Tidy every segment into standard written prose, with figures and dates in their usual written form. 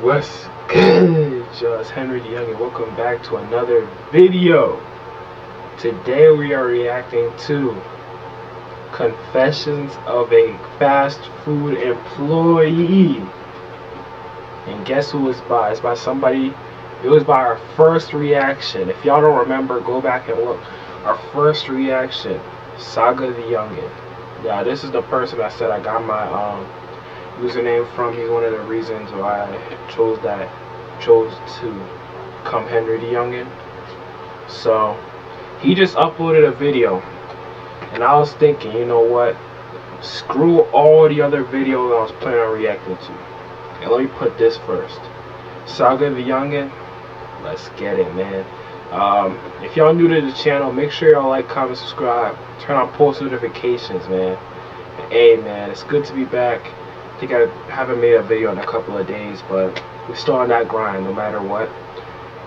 What's good, y'all? It's HenryTheYoungin. Welcome back to another video. Today we are reacting to Confessions of a Fast Food Employee. And guess who it's by? It's by somebody. It was by our first reaction. If y'all don't remember, go back and look. Our first reaction, Saga the Youngin. Yeah, this is the person I said I got my username from. He's one of the reasons why I chose to become HenryTheYoungin. So he just uploaded a video, and I was thinking, you know what, screw all the other videos I was planning on reacting to, and let me put this first. Saga the Youngin, let's get it, man. If y'all new to the channel, make sure y'all like, comment, subscribe, turn on post notifications, man. And hey, man, it's good to be back. I think I haven't made a video in a couple of days, but we're still on that grind no matter what.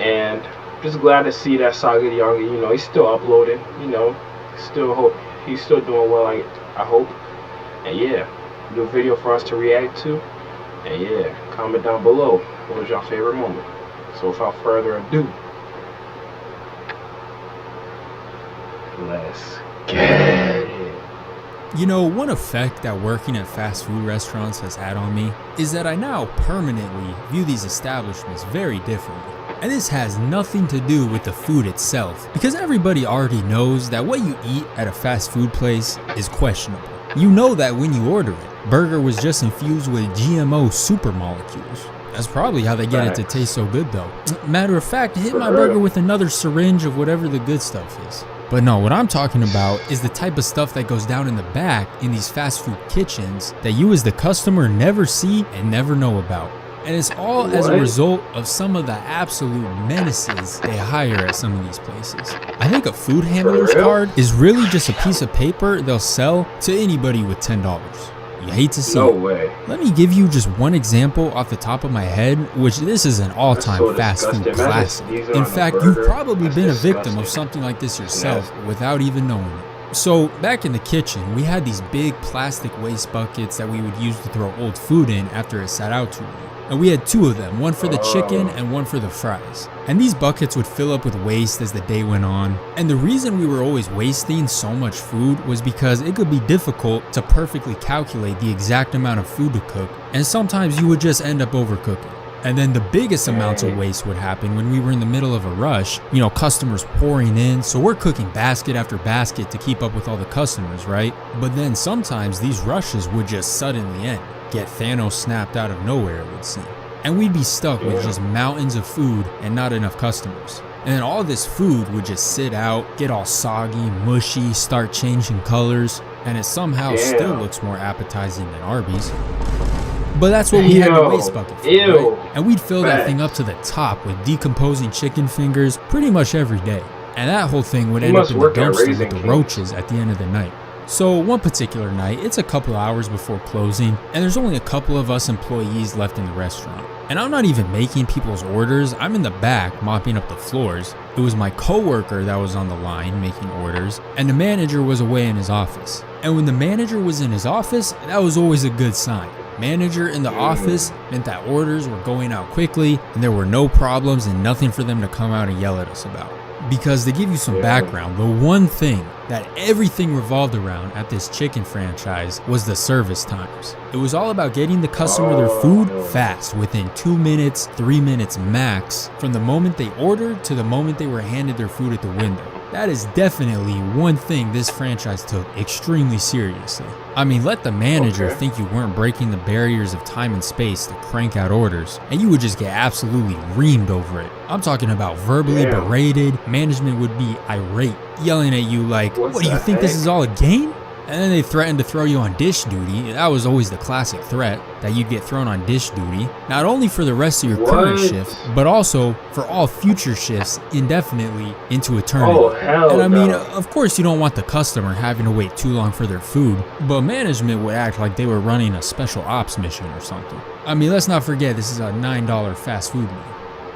And just glad to see that Saga the Youngin, you know, he's still uploading, you know, he's still doing well, I hope. And yeah, new video for us to react to. And yeah, comment down below what was your favorite moment. So without further ado, let's get it. You know, one effect that working at fast food restaurants has had on me is that I now permanently view these establishments very differently. And this has nothing to do with the food itself, because everybody already knows that what you eat at a fast food place is questionable. You know that when you order it, burger was just infused with GMO super molecules. That's probably how they get it to taste so good though. Matter of fact, hit my burger with another syringe of whatever the good stuff is. But no, what I'm talking about is the type of stuff that goes down in the back in these fast food kitchens that you as the customer never see and never know about. And it's all as a result of some of the absolute menaces they hire at some of these places. I think a food handler's card is really just a piece of paper they'll sell to anybody with $10. You hate to see it. No way. Let me give you just one example off the top of my head, which this is an all-time fast food classic. In fact, you've probably been a victim of something like this yourself without even knowing it. So back in the kitchen, we had these big plastic waste buckets that we would use to throw old food in after it sat out too long. And we had two of them, one for the chicken and one for the fries. And these buckets would fill up with waste as the day went on. And the reason we were always wasting so much food was because it could be difficult to perfectly calculate the exact amount of food to cook, and sometimes you would just end up overcooking. And then the biggest amounts of waste would happen when we were in the middle of a rush, you know, customers pouring in, so we're cooking basket after basket to keep up with all the customers, right? But then sometimes these rushes would just suddenly end. Get Thanos snapped out of nowhere, it would seem. And we'd be stuck with just mountains of food and not enough customers. And then all this food would just sit out, get all soggy, mushy, start changing colors, and it somehow still looks more appetizing than Arby's. But that's what we had the waste bucket for, right? And we'd fill that thing up to the top with decomposing chicken fingers pretty much every day. And that whole thing would end up in the dumpster with the roaches at the end of the night. So one particular night, it's a couple hours before closing, and there's only a couple of us employees left in the restaurant. And I'm not even making people's orders, I'm in the back mopping up the floors. It was my coworker that was on the line making orders, and the manager was away in his office. And when the manager was in his office, that was always a good sign. Manager in the office meant that orders were going out quickly, and there were no problems and nothing for them to come out and yell at us about. Because to give you some background, the one thing that everything revolved around at this chicken franchise was the service times. It was all about getting the customer their food fast, within 2 minutes, 3 minutes max, from the moment they ordered to the moment they were handed their food at the window. That is definitely one thing this franchise took extremely seriously. I mean, let the manager think you weren't breaking the barriers of time and space to crank out orders, and you would just get absolutely reamed over it. I'm talking about verbally berated. Management would be irate, yelling at you like, what do you think this is all a game? And then they threatened to throw you on dish duty. That was always the classic threat, that you'd get thrown on dish duty, not only for the rest of your current shift, but also for all future shifts indefinitely into eternity. And I mean, of course you don't want the customer having to wait too long for their food, but management would act like they were running a special ops mission or something. I mean, let's not forget this is a $9 fast food meal.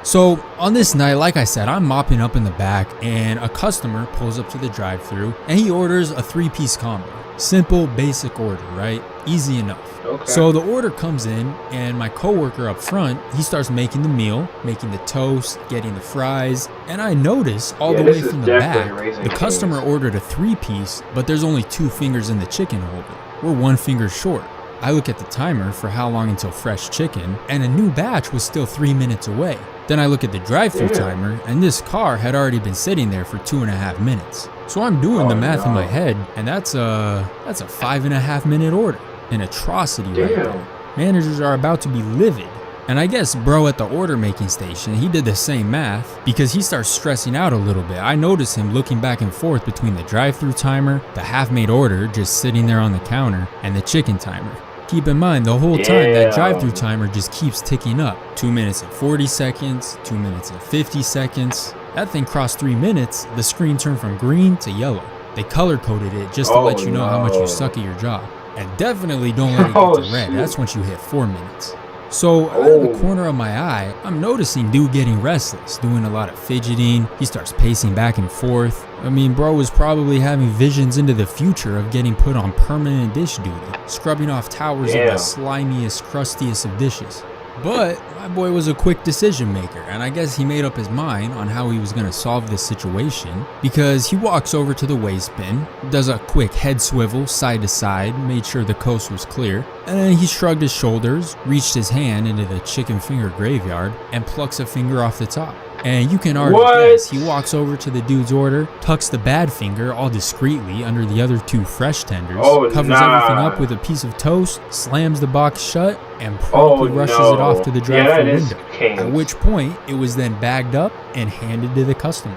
So on this night, like I said, I'm mopping up in the back and a customer pulls up to the drive-thru and he orders a 3-piece combo. Simple, basic order, right? Easy enough. Okay. So the order comes in, and my coworker up front, he starts making the meal, making the toast, getting the fries, and I notice all the way from the back, the customer ordered a 3-piece, but there's only 2 fingers in the chicken holder. We're 1 finger short. I look at the timer for how long until fresh chicken, and a new batch was still 3 minutes away. Then I look at the drive-thru timer, and this car had already been sitting there for 2.5 minutes. So I'm doing the math in my head, and that's a 5.5-minute order. An atrocity right there. Managers are about to be livid. And I guess bro at the order making station, he did the same math because he starts stressing out a little bit. I notice him looking back and forth between the drive-thru timer, the half-made order just sitting there on the counter, and the chicken timer. Keep in mind, the whole time that drive-thru timer just keeps ticking up. 2 minutes and 40 seconds, 2 minutes and 50 seconds. That thing crossed 3 minutes, the screen turned from green to yellow. They color-coded it just to let you know how much you suck at your job. And definitely don't let it get to red. That's once you hit 4 minutes. So out of the corner of my eye, I'm noticing dude getting restless, doing a lot of fidgeting. He starts pacing back and forth. I mean, bro was probably having visions into the future of getting put on permanent dish duty, scrubbing off towers of the slimiest, crustiest of dishes. But my boy was a quick decision maker, and I guess he made up his mind on how he was going to solve this situation, because he walks over to the waste bin, does a quick head swivel side to side, made sure the coast was clear, and then he shrugged his shoulders, reached his hand into the chicken finger graveyard, and plucks a finger off the top. And you can already guess, he walks over to the dude's order, tucks the bad finger all discreetly under the other 2 fresh tenders, covers everything up with a piece of toast, slams the box shut, and promptly rushes it off to the drive-thru window. At which point, it was then bagged up and handed to the customer.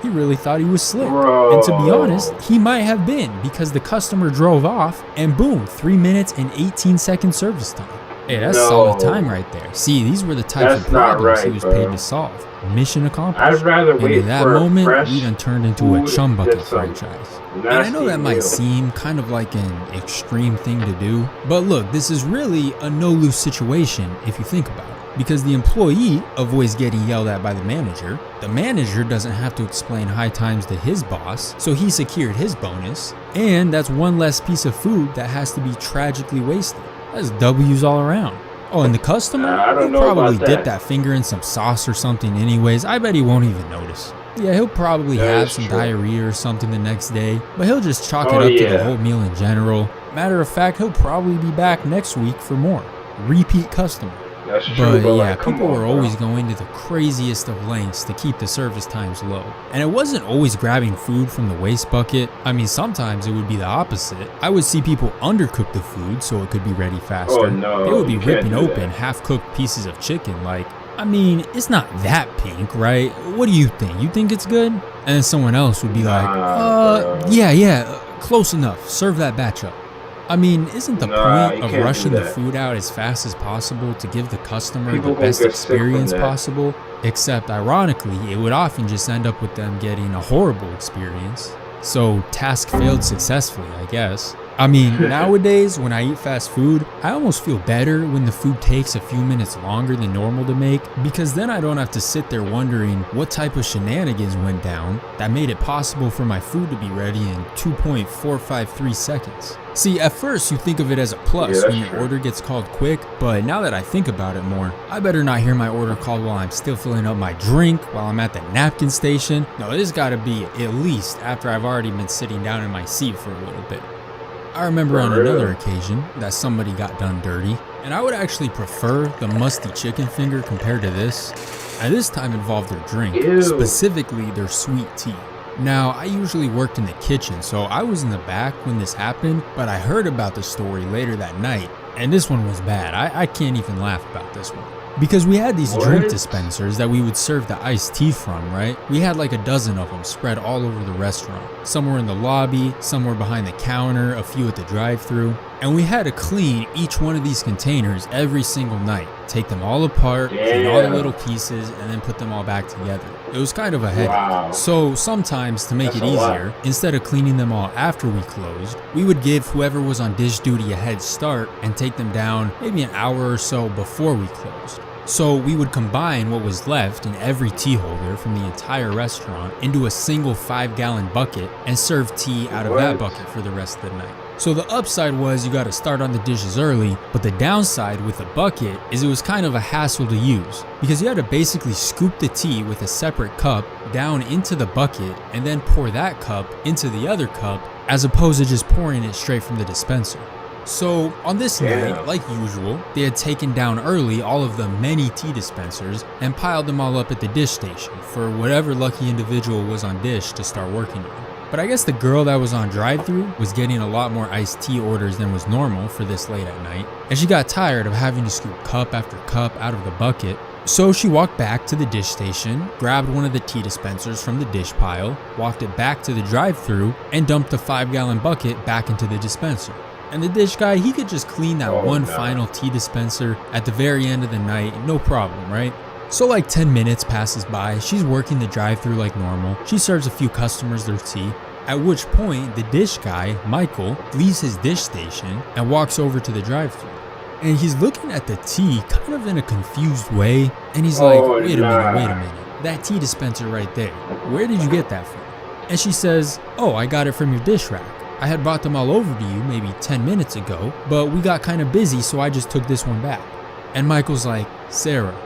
He really thought he was slick. And to be honest, he might have been, because the customer drove off, and boom, 3 minutes and 18 second service time. Hey, that's solid time right there. See, these were the types of problems he was paid to solve. Mission accomplished. I'd rather wait and in that for moment, fresh we done turned into a chum bucket some franchise. And I know that might seem kind of like an extreme thing to do, but look, this is really a no-lose situation if you think about it. Because the employee avoids getting yelled at by the manager doesn't have to explain high times to his boss, so he secured his bonus, and that's one less piece of food that has to be tragically wasted. That's W's all around. Oh, and the customer, he'll probably dip that finger in some sauce or something anyways. I bet he won't even notice. Yeah, he'll probably have some diarrhea or something the next day, but he'll just chalk it up to the whole meal in general. Matter of fact, he'll probably be back next week for more. Repeat customer. That's true, but yeah, people were always going to the craziest of lengths to keep the service times low. And it wasn't always grabbing food from the waste bucket. I mean, sometimes it would be the opposite. I would see people undercook the food so it could be ready faster. They would be ripping open half-cooked pieces of chicken like, I mean, it's not that pink, right? What do you think? You think it's good? And then someone else would be like, close enough. Serve that batch up. I mean, isn't the point of rushing the food out as fast as possible to give the customer the best experience possible? Except, ironically, it would often just end up with them getting a horrible experience. So, task failed successfully, I guess. I mean, nowadays, when I eat fast food, I almost feel better when the food takes a few minutes longer than normal to make, because then I don't have to sit there wondering what type of shenanigans went down that made it possible for my food to be ready in 2.453 seconds. See, at first you think of it as a plus when your order gets called quick, but now that I think about it more, I better not hear my order called while I'm still filling up my drink, while I'm at the napkin station. No, this gotta be at least after I've already been sitting down in my seat for a little bit. I remember on another occasion that somebody got done dirty, and I would actually prefer the musty chicken finger compared to this, and this time involved their drink, specifically their sweet tea. Now, I usually worked in the kitchen, so I was in the back when this happened, but I heard about the story later that night, and this one was bad. I can't even laugh about this one. Because we had these drink dispensers that we would serve the iced tea from, right? We had like a dozen of them spread all over the restaurant. Some were in the lobby, some were behind the counter, a few at the drive-thru. And we had to clean each one of these containers every single night. Take them all apart, clean all the little pieces, and then put them all back together. It was kind of a headache. So sometimes, to make it easier, instead of cleaning them all after we closed, we would give whoever was on dish duty a head start and take them down maybe an hour or so before we closed. So we would combine what was left in every tea holder from the entire restaurant into a single 5-gallon bucket and serve tea out of that bucket for the rest of the night. So the upside was you got to start on the dishes early, but the downside with the bucket is it was kind of a hassle to use because you had to basically scoop the tea with a separate cup down into the bucket and then pour that cup into the other cup as opposed to just pouring it straight from the dispenser. So on this night, like usual, they had taken down early all of the many tea dispensers and piled them all up at the dish station for whatever lucky individual was on dish to start working on. But I guess the girl that was on drive-thru was getting a lot more iced tea orders than was normal for this late at night, and she got tired of having to scoop cup after cup out of the bucket. So she walked back to the dish station, grabbed one of the tea dispensers from the dish pile, walked it back to the drive-thru, and dumped the 5-gallon bucket back into the dispenser. And the dish guy, he could just clean that final tea dispenser at the very end of the night, no problem, right? So like 10 minutes passes by, she's working the drive-thru like normal, she serves a few customers their tea, at which point the dish guy, Michael, leaves his dish station and walks over to the drive-thru. And he's looking at the tea kind of in a confused way, and he's like, wait a minute, that tea dispenser right there, where did you get that from? And she says, oh, I got it from your dish rack. I had brought them all over to you maybe 10 minutes ago, but we got kind of busy, so I just took this one back. And Michael's like, Sarah,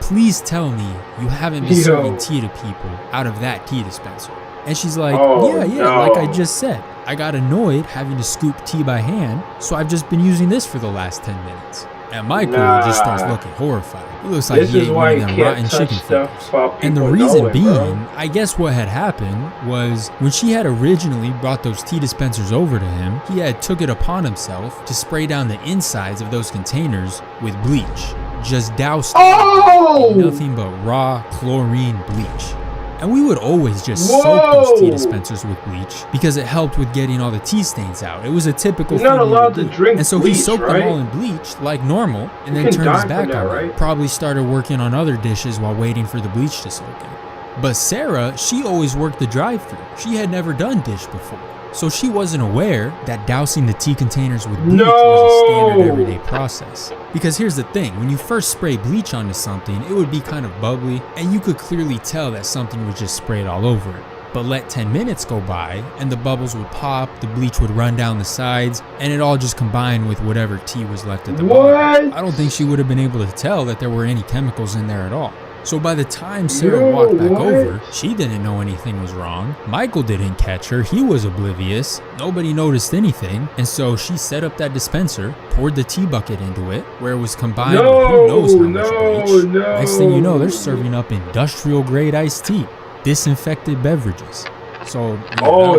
please tell me you haven't been serving tea to people out of that tea dispenser. And she's like, yeah, like I just said. I got annoyed having to scoop tea by hand, so I've just been using this for the last 10 minutes. And Michael just starts looking horrified. He looks like he ate one of them rotten chicken fingers. And the reason being, I guess what had happened was when she had originally brought those tea dispensers over to him, he had took it upon himself to spray down the insides of those containers with bleach. Just doused in nothing but raw chlorine bleach. And we would always just soak those tea dispensers with bleach because it helped with getting all the tea stains out. It was a typical thing. You're not allowed to drink And so bleach, he soaked right? them all in bleach like normal and then turned his back on it. Probably started working on other dishes while waiting for the bleach to soak in. But Sarah, she always worked the drive-thru. She had never done dish before. So she wasn't aware that dousing the tea containers with bleach was a standard everyday process. Because here's the thing, when you first spray bleach onto something, it would be kind of bubbly, and you could clearly tell that something was just sprayed all over it. But let 10 minutes go by, and the bubbles would pop, the bleach would run down the sides, and it all just combined with whatever tea was left at the bottom. I don't think she would have been able to tell that there were any chemicals in there at all. So by the time Sarah walked back over, she didn't know anything was wrong. Michael didn't catch her. He was oblivious. Nobody noticed anything. And so she set up that dispenser, poured the tea bucket into it, where it was combined with who knows how much bleach. Next thing you know, they're serving up industrial grade iced tea, disinfected beverages. So yeah,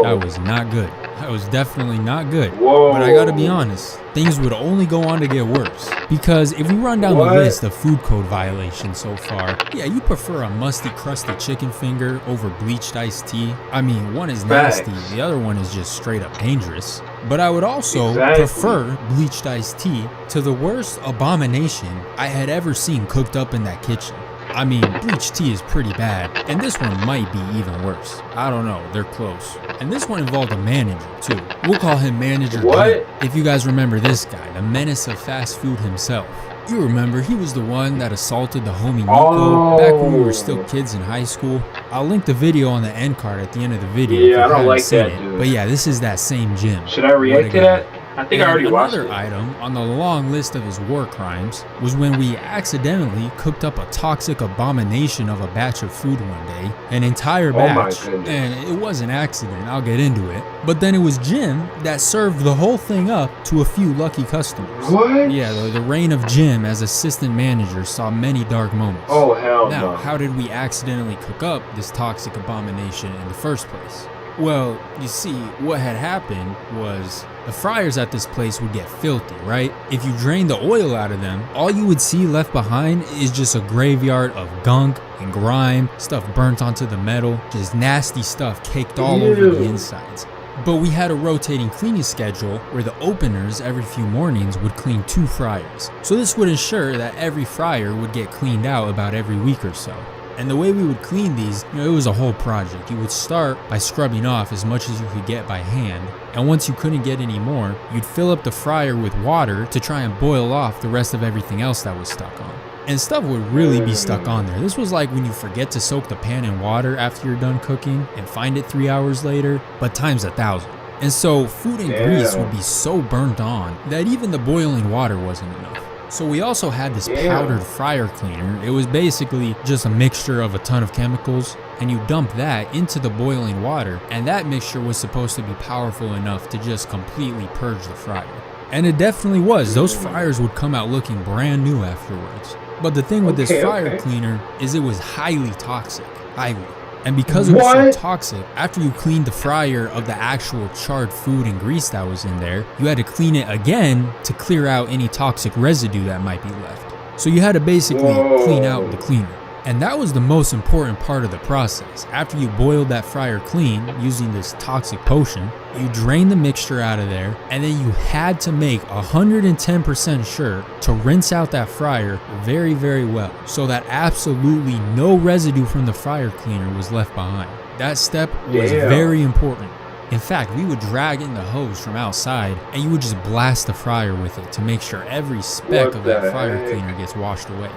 that was not good. That was definitely not good. But I gotta be honest, things would only go on to get worse. Because if we run down the list of food code violations so far, yeah, you prefer a musty, crusty chicken finger over bleached iced tea. I mean, one is nasty, the other one is just straight up dangerous. But I would also prefer bleached iced tea to the worst abomination I had ever seen cooked up in that kitchen. I mean, bleached tea is pretty bad, and this one might be even worse. I don't know, they're close. And this one involved a manager, too. We'll call him Manager Jim. If you guys remember this guy, the menace of fast food himself. You remember, he was the one that assaulted the homie Nico back when we were still kids in high school. I'll link the video on the end card at the end of the video if you haven't seen it. But yeah, this is that same Jim. Should I react to that? I think I already watched it. Another item on the long list of his war crimes was when we accidentally cooked up a toxic abomination of a batch of food one day, an entire batch, and it was an accident, I'll get into it, but then it was Jim that served the whole thing up to a few lucky customers. What? Yeah, the reign of Jim as assistant manager saw many dark moments. Oh, hell no. Now, how did we accidentally cook up this toxic abomination in the first place? Well, you see, what had happened was the fryers at this place would get filthy, right? If you drain the oil out of them, all you would see left behind is just a graveyard of gunk and grime, stuff burnt onto the metal, just nasty stuff caked all over the insides. But we had a rotating cleaning schedule where the openers every few mornings would clean 2 fryers. So this would ensure that every fryer would get cleaned out about every week or so. And the way we would clean these, it was a whole project. You would start by scrubbing off as much as you could get by hand, and once you couldn't get any more, you'd fill up the fryer with water to try and boil off the rest of everything else that was stuck on. And stuff would really be stuck on there. This was like when you forget to soak the pan in water after you're done cooking and find it 3 hours later, but times 1,000. And so food and grease would be so burnt on that even the boiling water wasn't enough. So we also had this powdered fryer cleaner. It was basically just a mixture of a ton of chemicals, and you dump that into the boiling water, and that mixture was supposed to be powerful enough to just completely purge the fryer. And it definitely was. Those fryers would come out looking brand new afterwards. But the thing with this fryer cleaner is it was highly toxic. Highly. And because it was so toxic, after you cleaned the fryer of the actual charred food and grease that was in there, you had to clean it again to clear out any toxic residue that might be left. So you had to basically clean out the cleaner. And that was the most important part of the process. After you boiled that fryer clean using this toxic potion, you drained the mixture out of there, and then you had to make 110% sure to rinse out that fryer very, very well, so that absolutely no residue from the fryer cleaner was left behind. That step was very important. In fact, we would drag in the hose from outside, and you would just blast the fryer with it to make sure every speck of that fryer cleaner gets washed away.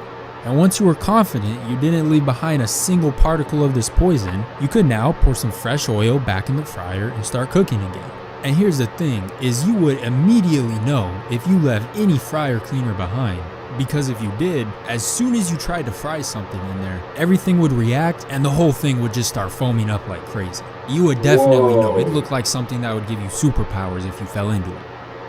And once you were confident you didn't leave behind a single particle of this poison, you could now pour some fresh oil back in the fryer and start cooking again. And here's the thing, is you would immediately know if you left any fryer cleaner behind. Because if you did, as soon as you tried to fry something in there, everything would react and the whole thing would just start foaming up like crazy. You would definitely know. It looked like something that would give you superpowers if you fell into it.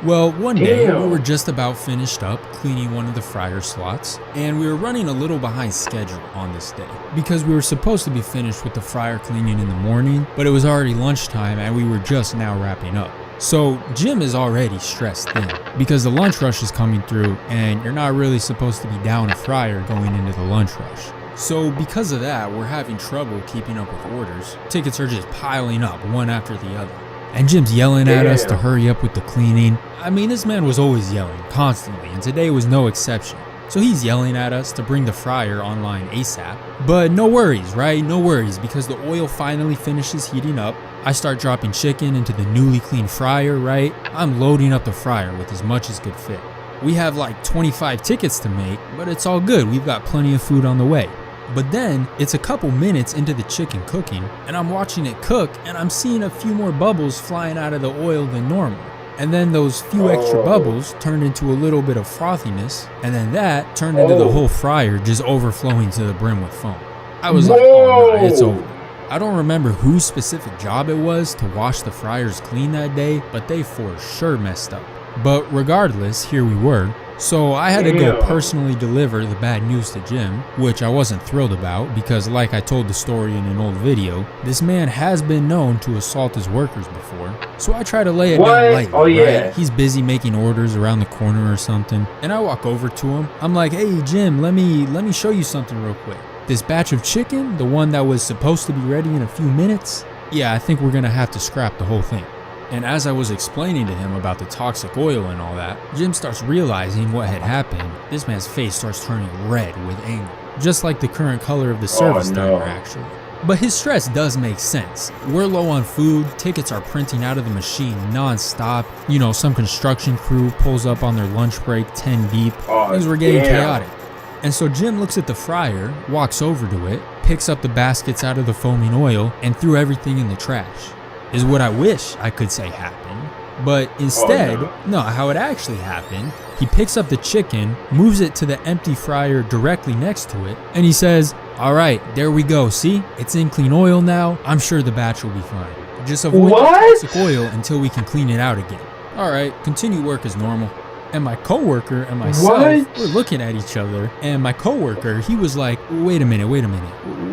Well, one day we were just about finished up cleaning one of the fryer slots, and we were running a little behind schedule on this day because we were supposed to be finished with the fryer cleaning in the morning, but it was already lunchtime and we were just now wrapping up. So Jim is already stressed thin because the lunch rush is coming through and you're not really supposed to be down a fryer going into the lunch rush. So because of that, we're having trouble keeping up with orders. Tickets are just piling up one after the other. And Jim's yelling at us to hurry up with the cleaning. I mean, this man was always yelling, constantly, and today was no exception. So he's yelling at us to bring the fryer online ASAP. But no worries, right? No worries, because the oil finally finishes heating up. I start dropping chicken into the newly cleaned fryer, right? I'm loading up the fryer with as much as could fit. We have like 25 tickets to make, but it's all good. We've got plenty of food on the way. But then it's a couple minutes into the chicken cooking and I'm watching it cook and I'm seeing a few more bubbles flying out of the oil than normal. And then those few extra bubbles turned into a little bit of frothiness, and then that turned into the whole fryer just overflowing to the brim with foam. I was like, oh no, it's over. I don't remember whose specific job it was to wash the fryers clean that day, but they for sure messed up. But regardless, here we were. So I had to go personally deliver the bad news to Jim, which I wasn't thrilled about because, like I told the story in an old video, this man has been known to assault his workers before. So I try to lay it down lightly, right? He's busy making orders around the corner or something, and I walk over to him. I'm like, hey Jim, let me show you something real quick. This batch of chicken, the one that was supposed to be ready in a few minutes, yeah, I think we're gonna have to scrap the whole thing. And as I was explaining to him about the toxic oil and all that, Jim starts realizing what had happened. This man's face starts turning red with anger, just like the current color of the service timer actually. But his stress does make sense. We're low on food, tickets are printing out of the machine non-stop. You know, some construction crew pulls up on their lunch break 10 deep. Things were getting chaotic. And so Jim looks at the fryer, walks over to it, picks up the baskets out of the foaming oil, and threw everything in the trash. Is what I wish I could say happened. But instead, no, how it actually happened, he picks up the chicken, moves it to the empty fryer directly next to it, and he says, all right, there we go. See, it's in clean oil now. I'm sure the batch will be fine. Just avoid the toxic oil until we can clean it out again. All right, continue work as normal. And my coworker and myself were looking at each other, and my coworker, he was like, wait a minute.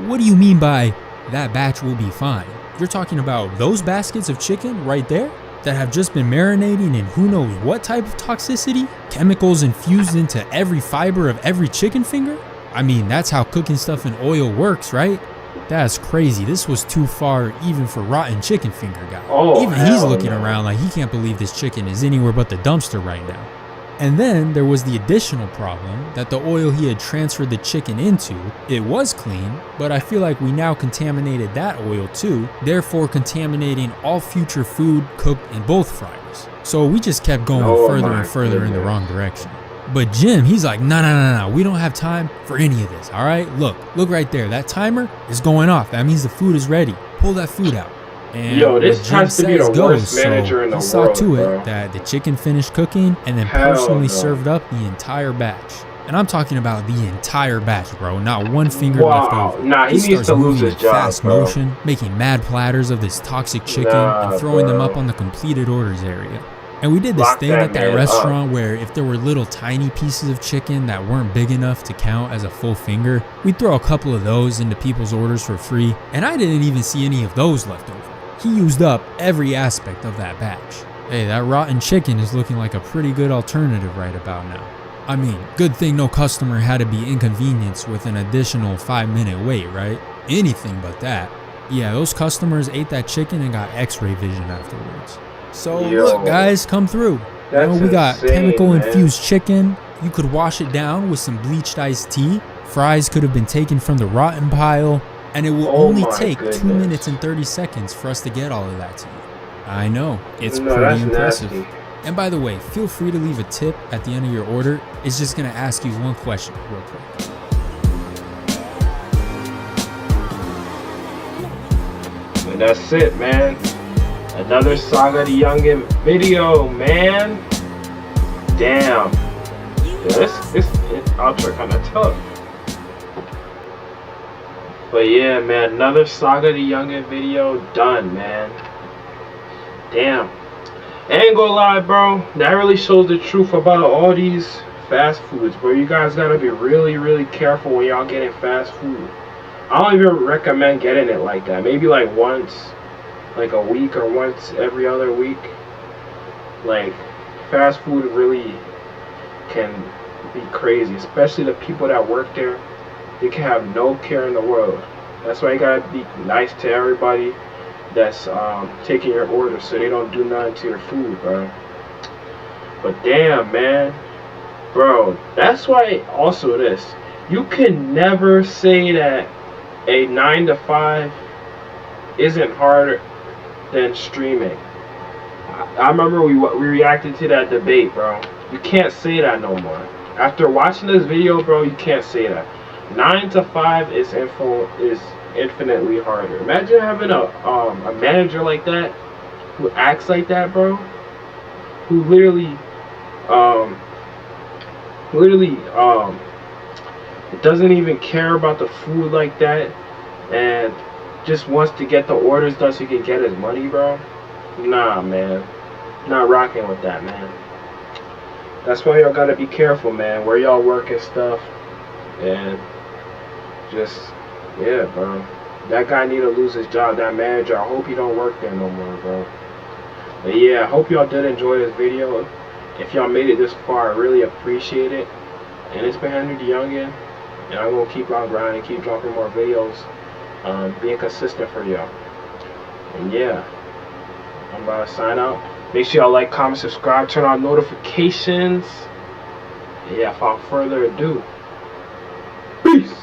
What do you mean by that batch will be fine? You're talking about those baskets of chicken right there that have just been marinating in who knows what type of toxicity? Chemicals infused into every fiber of every chicken finger? I mean, that's how cooking stuff in oil works, right? That's crazy. This was too far even for rotten chicken finger guy. Even he's looking around like he can't believe this chicken is anywhere but the dumpster right now. And then there was the additional problem that the oil he had transferred the chicken into, it was clean, but I feel like we now contaminated that oil too, therefore contaminating all future food cooked in both fryers. So we just kept going further and further in the wrong direction. But Jim, he's like, no, we don't have time for any of this, all right? Look right there, that timer is going off. That means the food is ready. Pull that food out. And yo, what this Jim has to be says the worst goes, manager so in the he saw world, to bro. it that the chicken finished cooking and then Hell personally no. served up the entire batch. And I'm talking about the entire batch, bro. Not one finger left over. Nah, he needs starts to lose moving his in job, fast bro. motion, making mad platters of this toxic chicken Nah, and throwing them bro. up on the completed orders area. And we did this Lock thing that at that man restaurant up. where if there were little tiny pieces of chicken that weren't big enough to count as a full finger, we'd throw a couple of those into people's orders for free, and I didn't even see any of those left over. He used up every aspect of that batch. Hey, that rotten chicken is looking like a pretty good alternative right about now. I mean, good thing no customer had to be inconvenienced with an additional 5-minute wait, right? Anything but that. Yeah, those customers ate that chicken and got x-ray vision afterwards. So look, guys, come through. We got chemical infused chicken. You could wash it down with some bleached iced tea. Fries could have been taken from the rotten pile. And it will only take 2 minutes and 30 seconds for us to get all of that to you. I know, it's pretty impressive. Nasty. And by the way, feel free to leave a tip at the end of your order. It's just gonna ask you one question real quick. And that's it, man. Another Saga the Youngin video, man. Damn. Yeah, this outro kind of tough. But yeah, man, another Saga the Youngin video done, man. Damn. I ain't gonna lie, bro. That really shows the truth about all these fast foods, bro. You guys gotta be really, really careful when y'all getting fast food. I don't even recommend getting it like that. Maybe like once, like a week or once every other week. Like, fast food really can be crazy, especially the people that work there. They can have no care in the world. That's why you gotta be nice to everybody that's taking your order, so they don't do nothing to your food, bro. But damn, man, bro, that's why also this, you can never say that a 9 to 5 isn't harder than streaming. I remember we reacted to that debate, bro. You can't say that no more. After watching this video, bro, you can't say that. 9 to 5 is infinitely harder. Imagine having a manager like that, who acts like that, bro. Who literally doesn't even care about the food like that, and just wants to get the orders done so he can get his money, bro. Nah, man. Not rocking with that, man. That's why y'all gotta be careful, man, where y'all work and stuff. And just, yeah, bro. That guy need to lose his job, that manager. I hope he don't work there no more, bro. But yeah, I hope y'all did enjoy this video. If y'all made it this far, I really appreciate it. And it's been HenryTheYoungin, and I'm gonna keep on grinding, keep dropping more videos, being consistent for y'all. And yeah, I'm about to sign out. Make sure y'all like, comment, subscribe, turn on notifications. And yeah, without further ado, peace.